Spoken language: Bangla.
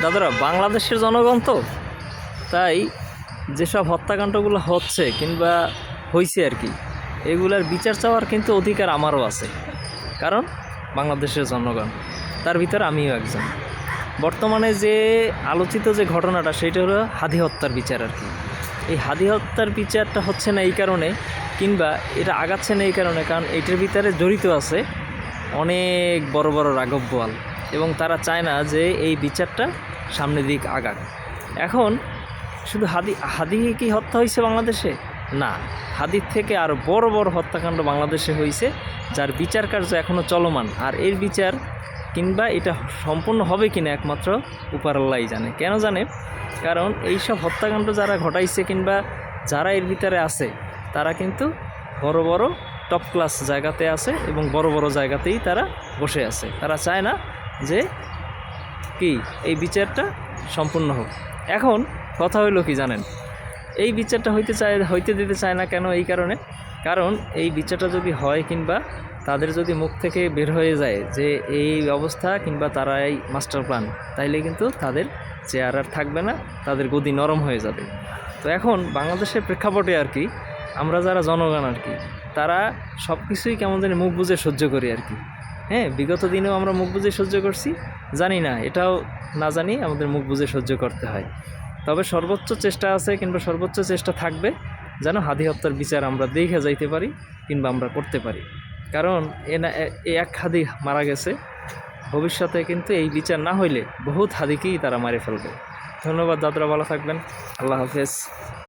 দাদারা বাংলাদেশের জনগণ তো, তাই যেসব হত্যাকাণ্ডগুলো হচ্ছে কিংবা হয়েছে আর কি, এগুলার বিচার চাওয়ার কিন্তু অধিকার আমারও আছে। কারণ বাংলাদেশের জনগণ, তার ভিতরে আমিও একজন। বর্তমানে যে আলোচিত যে ঘটনাটা, সেটা হলো হাদি হত্যার বিচার আর কি। এই হাদি হত্যার বিচারটা হচ্ছে না এই কারণে, কিংবা এটা আগাচ্ছে না এই কারণে, কারণ এইটার ভিতরে জড়িত আছে অনেক বড় বড় রাঘব বোয়াল, এবং তারা চায় না যে এই বিচারটা সামনের দিক আগাক। এখন শুধু হাদি কি হত্যা হয়েছে বাংলাদেশে? না, হাদির থেকে আরও বড় বড় হত্যাকাণ্ড বাংলাদেশে হয়েছে, যার বিচার কার্য এখনও চলমান। আর এর বিচার কিংবা এটা সম্পূর্ণ হবে কিনা একমাত্র উপর আল্লাহই জানে। কেন জানে? কারণ এইসব হত্যাকাণ্ড যারা ঘটাইছে কিংবা যারা এর ভিতরে আছে, তারা কিন্তু বড় বড় টপ ক্লাস জায়গাতে আছে এবং বড় বড় জায়গাতেই তারা বসে আছে। তারা চায় না যে কি এই বিচারটা সম্পূর্ণ হোক। এখন কথা হইল কি জানেন, এই বিচারটা হইতে দিতে চায় না কেন? এই কারণে, কারণ এই বিচারটা যদি হয় কিংবা তাদের যদি মুখ থেকে বের হয়ে যায় যে এই অবস্থা কিংবা তারা এই মাস্টার প্ল্যান, তাইলে কিন্তু তাদের চেয়ার আর থাকবে না, তাদের গদি নরম হয়ে যাবে। তো এখন বাংলাদেশের প্রেক্ষাপটে আর কি, আমরা যারা জনগণ আর কি, তারা সব কিছুই কেমন জানি মুখ বুজে সহ্য করি আর কি। হ্যাঁ, বিগত দিনেও আমরা মুখ বুজে সহ্য করছি, জানি না এটাও না জানি আমাদের মুখ বুজে সহ্য করতে হয়। তবে সর্বোচ্চ চেষ্টা আছে কিংবা সর্বোচ্চ চেষ্টা থাকবে যেন হাদি হত্যার বিচার আমরা দেখে যাইতে পারি কিংবা আমরা করতে পারি। কারণ এক হাদি মারা গেছে, ভবিষ্যতে কিন্তু এই বিচার না হইলে বহুত হাদিকেই তারা মারে ফেলবে। ধন্যবাদ দাদরা, ভালো থাকবেন। আল্লাহ হাফেজ।